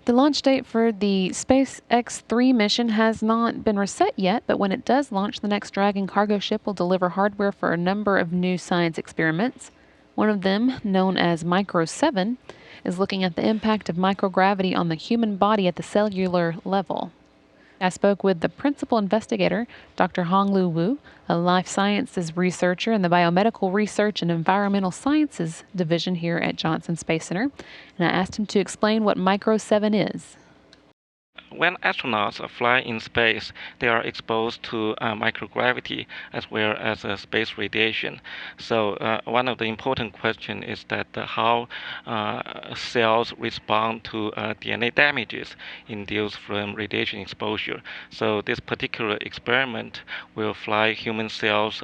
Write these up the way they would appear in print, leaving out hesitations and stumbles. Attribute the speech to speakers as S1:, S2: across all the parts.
S1: The launch date for the SpaceX-3 mission has not been reset yet, but when it does launch, the next Dragon cargo ship will deliver hardware for a number of new science experiments. One of them, known as Micro-7, is looking at the impact of microgravity on the human body at the cellular level. I spoke with the principal investigator, Dr. Honglu Wu, a life sciences researcher in the Biomedical Research and Environmental Sciences Division here at Johnson Space Center, and I asked him to explain what Micro-7 is.
S2: When astronauts fly in space, they are exposed to microgravity as well as space radiation. So one of the important questions is that how cells respond to DNA damages induced from radiation exposure. So this particular experiment will fly human cells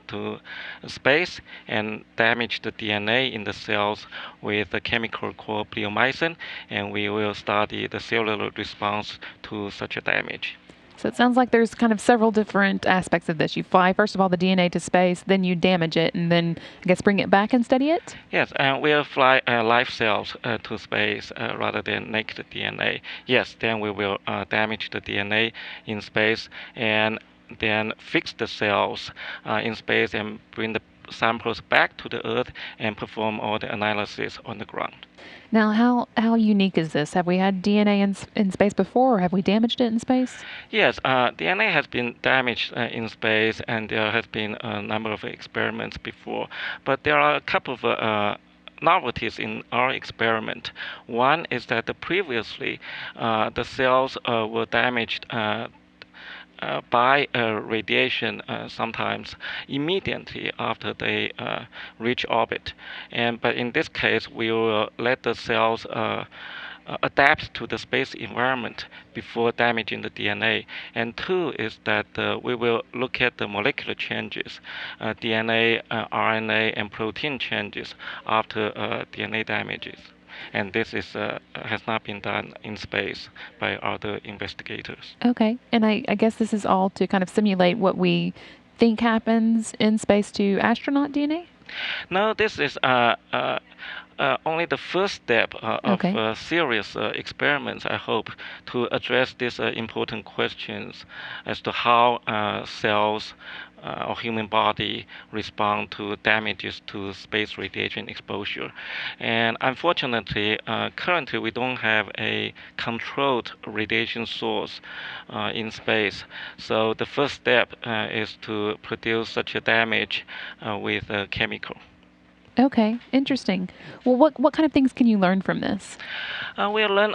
S2: to space and damage the DNA in the cells with a chemical called bleomycin, and we will study the cellular response to such a damage.
S1: So it sounds like there's kind of several different aspects of this. You fly, first of all, the DNA to space, then you damage it, and then, I guess, bring it back and study it?
S2: Yes, and we'll fly live cells to space rather than naked DNA. Yes, then we will damage the DNA in space and then fix the cells in space and bring the samples back to the Earth and perform all the analysis on the ground.
S1: Now, how unique is this? Have we had DNA in space before, or have we damaged it in space?
S2: Yes, DNA has been damaged in space, and there has been a number of experiments before. But there are a couple of novelties in our experiment. One is that previously the cells were damaged by radiation sometimes immediately after they reach orbit. But in this case, we will let the cells adapt to the space environment before damaging the DNA. And two is that we will look at the molecular changes, DNA, RNA, and protein changes after DNA damages. And this has not been done in space by other investigators.
S1: Okay, and I guess this is all to kind of simulate what we think happens in space to astronaut DNA?
S2: No, this is only the first step of serious experiments, I hope, to address these important questions as to how cells or human body respond to damages to space radiation exposure. And unfortunately, currently we don't have a controlled radiation source in space. So the first step is to produce such a damage with a chemical.
S1: Okay, interesting. Well, what kind of things can you learn from this?
S2: We learn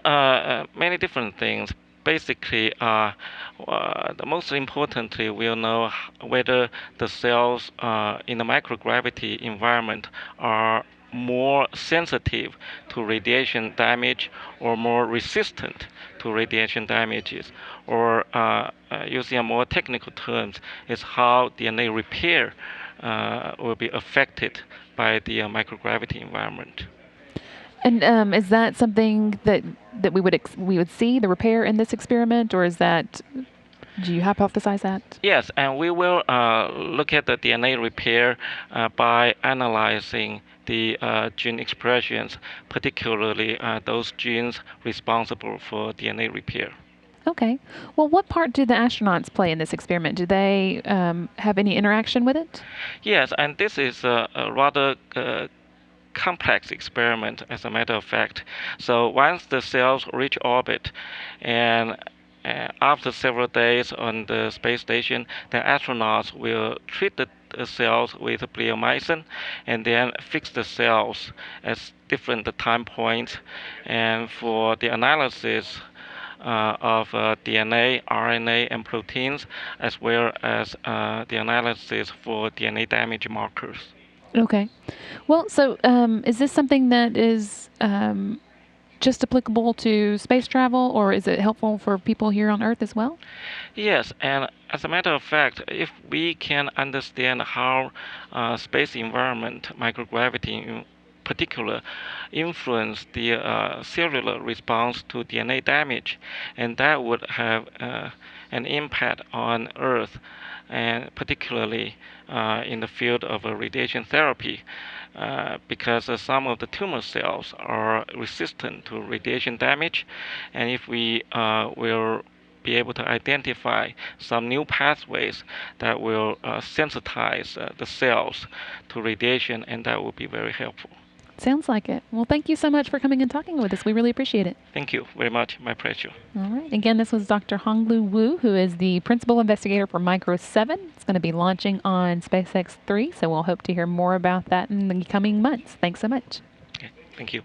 S2: many different things. Basically, the most importantly, we'll know whether the cells in the microgravity environment are more sensitive to radiation damage or more resistant to radiation damages, or using a more technical terms, is how DNA repair will be affected by the microgravity environment.
S1: And is that something that we would see the repair in this experiment, or is that, do you hypothesize that?
S2: Yes, and we will look at the DNA repair by analyzing the gene expressions, particularly those genes responsible for DNA repair.
S1: Okay. Well, what part do the astronauts play in this experiment? Do they have any interaction with it?
S2: Yes, and this is a rather complex experiment, as a matter of fact. So once the cells reach orbit, and after several days on the space station, the astronauts will treat the cells with bleomycin and then fix the cells at different time points. And for the analysis of DNA, RNA, and proteins, as well as the analysis for DNA damage markers.
S1: Okay. Well, so is this something that is just applicable to space travel, or is it helpful for people here on Earth as well?
S2: Yes, and as a matter of fact, if we can understand how space environment, microgravity particular influence the cellular response to DNA damage, and that would have an impact on Earth, and particularly in the field of radiation therapy, because some of the tumor cells are resistant to radiation damage, and if we will be able to identify some new pathways that will sensitize the cells to radiation, and that will be very helpful.
S1: Sounds like it. Well, thank you so much for coming and talking with us. We really appreciate it.
S2: Thank you very much. My pleasure.
S1: All right. Again, this was Dr. Honglu Wu, who is the principal investigator for Micro-7. It's going to be launching on SpaceX-3, so we'll hope to hear more about that in the coming months. Thanks so much.
S2: Okay. Thank you.